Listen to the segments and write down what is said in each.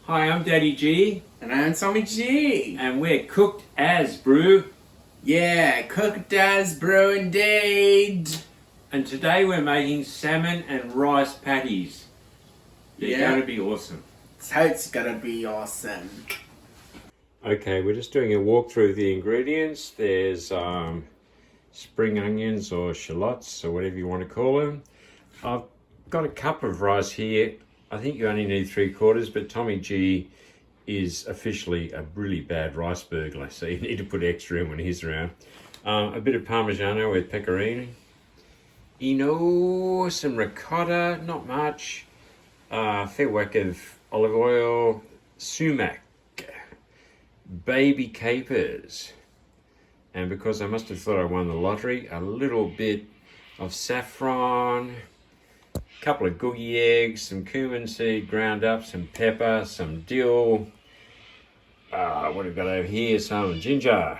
Hi, I'm Daddy G, And I'm Tommy G. and we're cooked as brew. Yeah, cooked as bro indeed. And today we're making salmon and rice patties. They're going to be awesome. So it's gonna be awesome. Okay, we're just doing a walkthrough of the ingredients. There's spring onions or shallots or whatever you want to call them. I've got a cup of rice here. I think you only need 3/4, but Tommy G is officially a really bad rice burglar, so you need to put extra in when he's around. A bit of Parmigiano with pecorino. Some ricotta, not much. Fair whack of olive oil, sumac, baby capers, and because I must have thought I won the lottery, a little bit of saffron, a couple of googie eggs, some cumin seed ground up, some pepper, some dill. What have we got over here? Some ginger,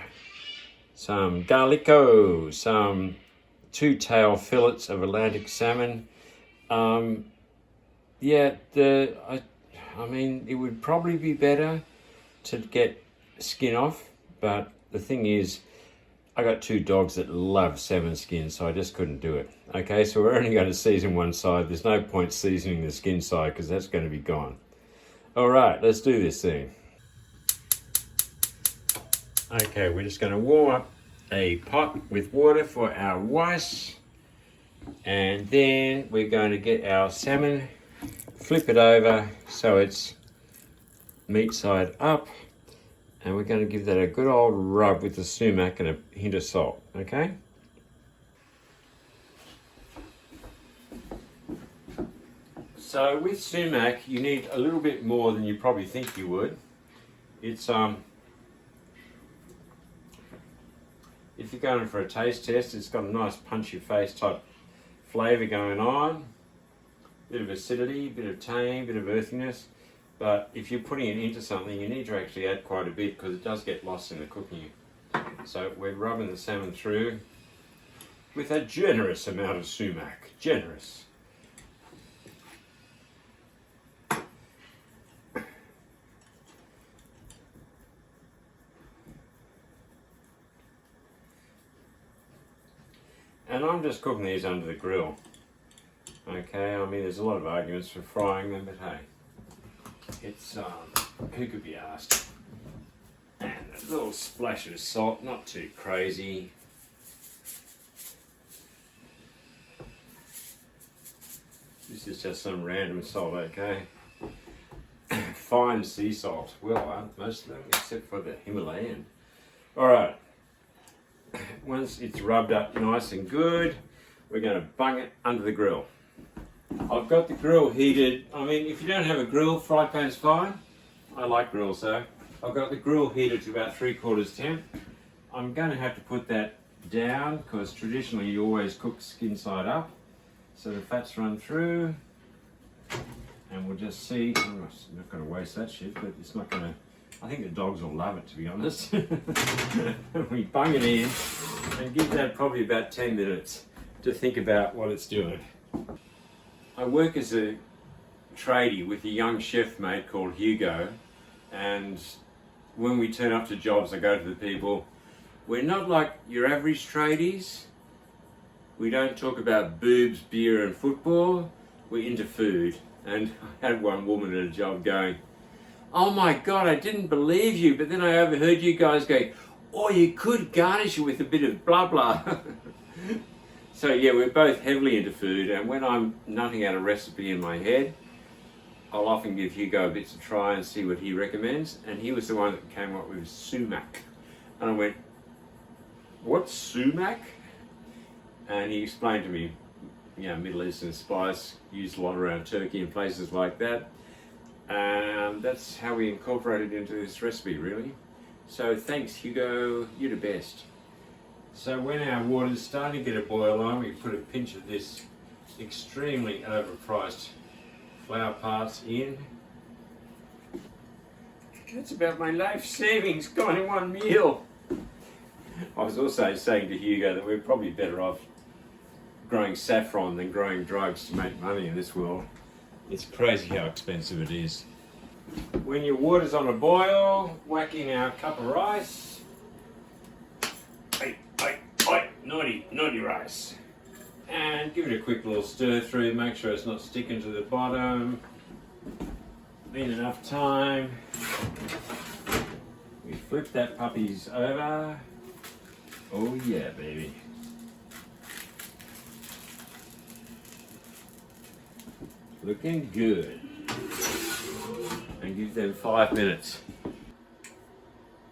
some garlico, some 2-tail fillets of Atlantic salmon. I mean, it would probably be better to get skin off, but the thing is, I got 2 dogs that love salmon skin, so I just couldn't do it. Okay, so we're only going to season one side. There's no point seasoning the skin side because that's going to be gone. All right, let's do this thing. Okay, we're just going to warm up a pot with water for our rice, and then we're going to get our salmon, flip it over so it's meat side up, and we're going to give that a good old rub with the sumac and a hint of salt, okay? So with sumac, you need a little bit more than you probably think you would. It's if you're going for a taste test, it's got a nice punchy face type flavour going on. Bit of acidity, bit of tang, bit of earthiness. But if you're putting it into something, you need to actually add quite a bit because it does get lost in the cooking. So we're rubbing the salmon through with a generous amount of sumac. Generous. And I'm just cooking these under the grill. Okay, I mean there's a lot of arguments for frying them, but hey, it's who could be asked? And a little splash of salt, not too crazy. This is just some random salt, okay? Fine sea salt. Well, aren't most of them, except for the Himalayan. All right. Once it's rubbed up nice and good, we're going to bung it under the grill. I've got the grill heated. I mean, if you don't have a grill, fry pan's fine. I like grills though. I've got the grill heated to about 3/4 temp. I'm going to have to put that down because traditionally you always cook skin side up. So the fats run through, and we'll just see. I'm not going to waste that shit, but it's not going to. I think the dogs will love it, to be honest. We bung it in and give that probably about 10 minutes to think about what it's doing. I work as a tradie with a young chef mate called Hugo, and when we turn up to jobs, I go to the people, we're not like your average tradies. We don't talk about boobs, beer and football. We're into food. And I had one woman at a job going, "Oh my God, I didn't believe you, but then I overheard you guys go, oh, you could garnish it with a bit of blah blah." So yeah, we're both heavily into food, and when I'm nutting out a recipe in my head, I'll often give Hugo a bit to try and see what he recommends, and he was the one that came up with sumac. And I went, "What's sumac?" And he explained to me, Middle Eastern spice, used a lot around Turkey and places like that. And that's how we incorporated it into this recipe, really. So thanks, Hugo, you're the best. So when our water's starting to get a boil on, we put a pinch of this extremely overpriced flour parts in. That's about my life savings gone in one meal. I was also saying to Hugo that we're probably better off growing saffron than growing drugs to make money in this world. It's crazy how expensive it is. When your water's on a boil, whack in our cup of rice. Naughty rice. And give it a quick little stir through, make sure it's not sticking to the bottom. Been enough time. We flip that puppies over. Oh yeah, baby. Looking good. And give them 5 minutes.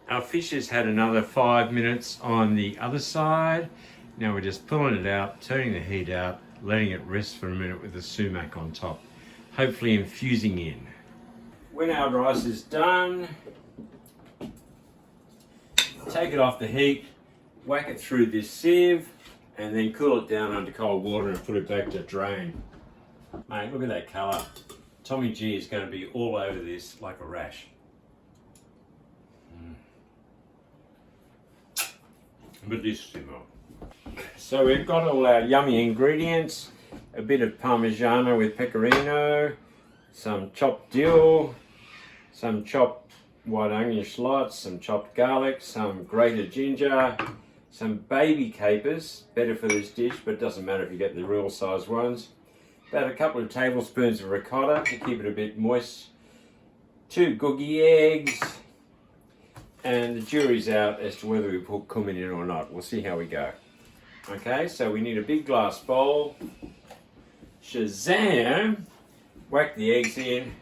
Our fish has had another 5 minutes on the other side. Now we're just pulling it out, turning the heat out, letting it rest for a minute with the sumac on top, hopefully infusing in. When our rice is done, take it off the heat, whack it through this sieve, and then cool it down under cold water and put it back to drain. Mate, look at that colour. Tommy G is going to be all over this like a rash. Bellissimo. So we've got all our yummy ingredients, a bit of Parmigiano with pecorino, some chopped dill, some chopped white onion shallots, some chopped garlic, some grated ginger, some baby capers, better for this dish, but it doesn't matter if you get the real size ones. About a couple of tablespoons of ricotta to keep it a bit moist, 2 googie eggs, and the jury's out as to whether we put cumin in or not. We'll see how we go. Okay, so we need a big glass bowl. Shazam! Whack the eggs in.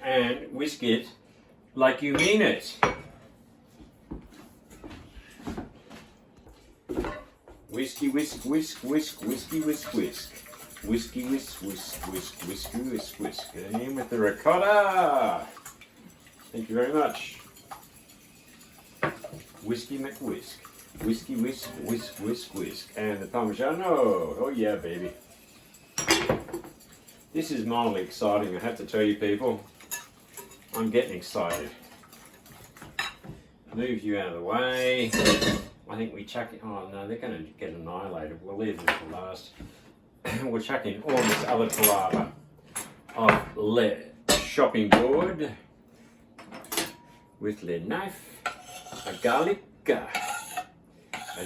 And whisk it like you mean it. Whiskey, whisk, whisk, whisk, whiskey, whisk, whisk. Whiskey, whisk, whisk, whisk, whiskey, whisk, whisk. And in with the ricotta. Thank you very much. Whiskey McWhisk. Whiskey, whisk, whisk, whisk, whisk. And the Parmigiano. Oh yeah, baby. This is mildly exciting, I have to tell you people. I'm getting excited. Move you out of the way. I think we chuck it. Oh no, they're going to get annihilated. We'll leave them for last. We'll chuck in all this other palaver of lead chopping board with lead knife, a garlic, a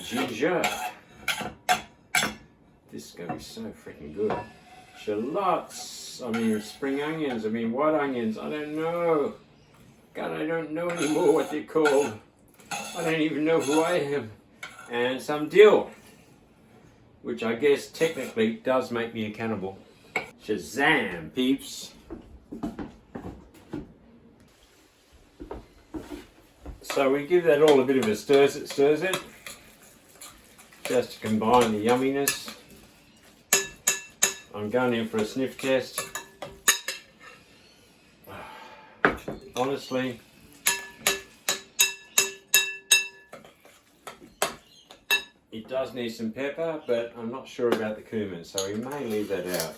ginger. This is going to be so freaking good. Shallots, I mean spring onions, I mean white onions, I don't know. God, I don't know anymore what they're called. I don't even know who I am. And some dill, which I guess technically does make me a cannibal. Shazam, peeps. So we give that all a bit of a stirs it, just to combine the yumminess. I'm going in for a sniff test. Honestly, it does need some pepper, but I'm not sure about the cumin, so we may leave that out.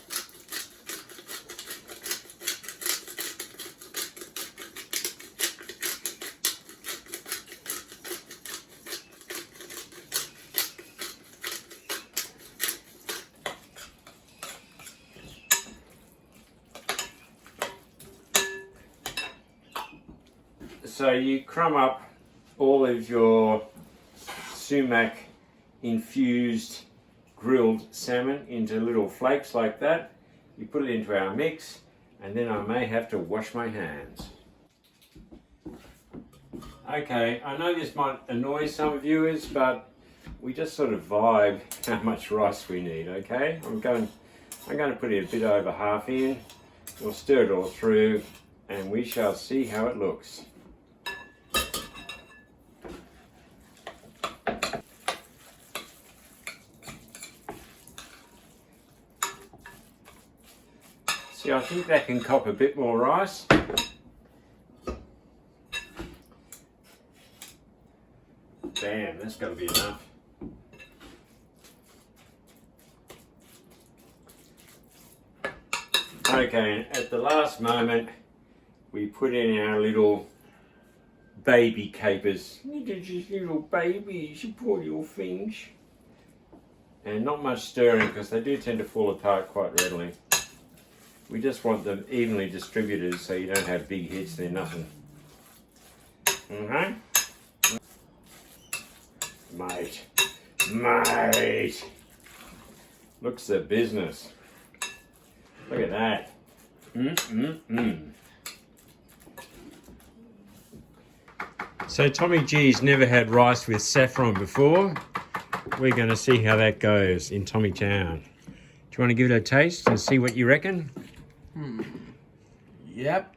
So you crumb up all of your sumac infused grilled salmon into little flakes like that. You put it into our mix, and then I may have to wash my hands. Okay, I know this might annoy some viewers, but we just sort of vibe how much rice we need, okay? I'm going to put it a bit over half in. We'll stir it all through, and we shall see how it looks. See, I think that can cop a bit more rice. Bam, that's got to be enough. Okay, at the last moment, we put in our little baby capers. Little babies, you poor little things. And not much stirring because they do tend to fall apart quite readily. We just want them evenly distributed so you don't have big hits, they're nothing. Okay? Mate. Looks the business. Look at that. So Tommy G's never had rice with saffron before. We're going to see how that goes in Tommy Town. Do you want to give it a taste and see what you reckon? Yep.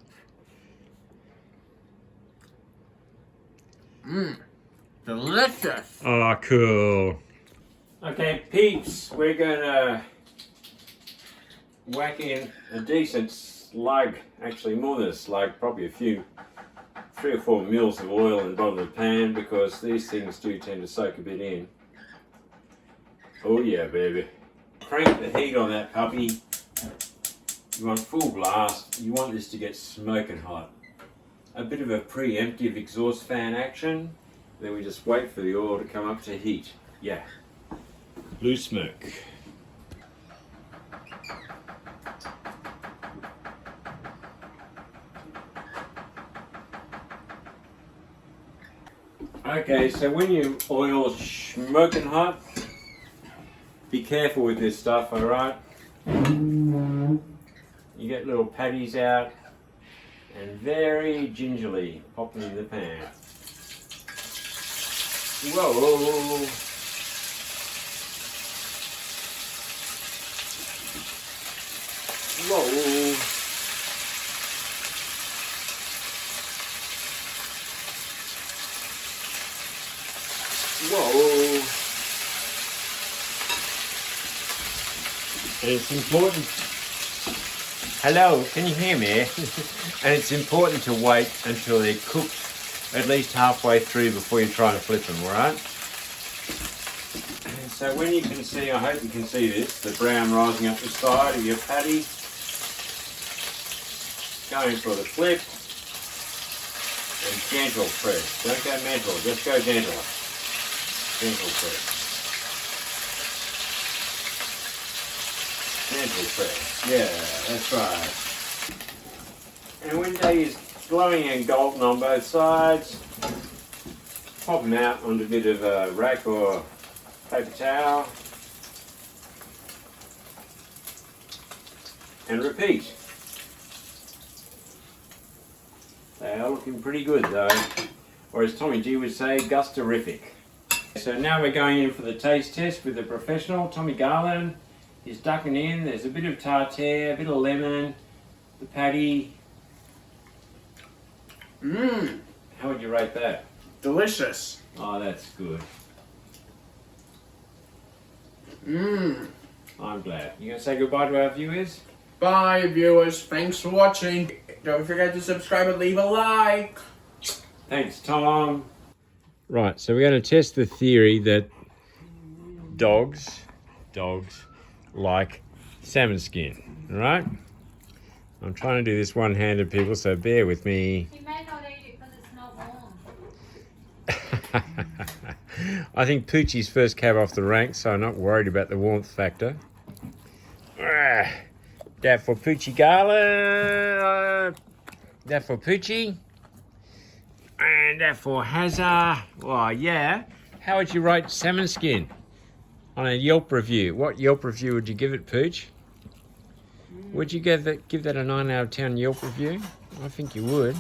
Delicious. Oh, cool. Okay, peeps, we're going to whack in a decent slug, actually more than a slug, probably a few, 3 or 4 mils of oil in the bottom of the pan, because these things do tend to soak a bit in. Oh yeah, baby. Crank the heat on that puppy. You want full blast. You want this to get smoking hot. A bit of a preemptive exhaust fan action. Then we just wait for the oil to come up to heat. Yeah. Blue smoke. Okay, so when your oil's smoking hot, be careful with this stuff, alright? You get little patties out and very gingerly pop them in the pan. Whoa! Whoa! Whoa! And it's important. Hello, can you hear me? And it's important to wait until they're cooked at least halfway through before you try and flip them, alright? So when you can see, I hope you can see this, the brown rising up the side of your patty. Going for the flip. And gentle press. Don't go mental, just go gentle. Gentle press. Gentle press. Yeah, that's right. And when they is glowing and golden on both sides, pop them out on a bit of a rag or paper towel. And repeat. They are looking pretty good though. Or as Tommy G would say, gusterific. So now we're going in for the taste test with the professional, Tommy Garland. He's ducking in, there's a bit of tartare, a bit of lemon, the patty. How would you rate that? Delicious. Oh, that's good. I'm glad. You gonna say goodbye to our viewers? Bye viewers, thanks for watching. Don't forget to subscribe and leave a like. Thanks, Tom. Right, so we're going to test the theory that dogs like salmon skin, all right? I'm trying to do this one-handed, people, so bear with me. You may not eat it because it's not warm. I think Poochie's first cab off the rank, so I'm not worried about the warmth factor. That for Poochie Garland. That for Poochie. And that for Hazza. Well, yeah. How would you rate salmon skin on a Yelp review? What Yelp review would you give it, Pooch? Would you give that a 9 out of 10 Yelp review? I think you would.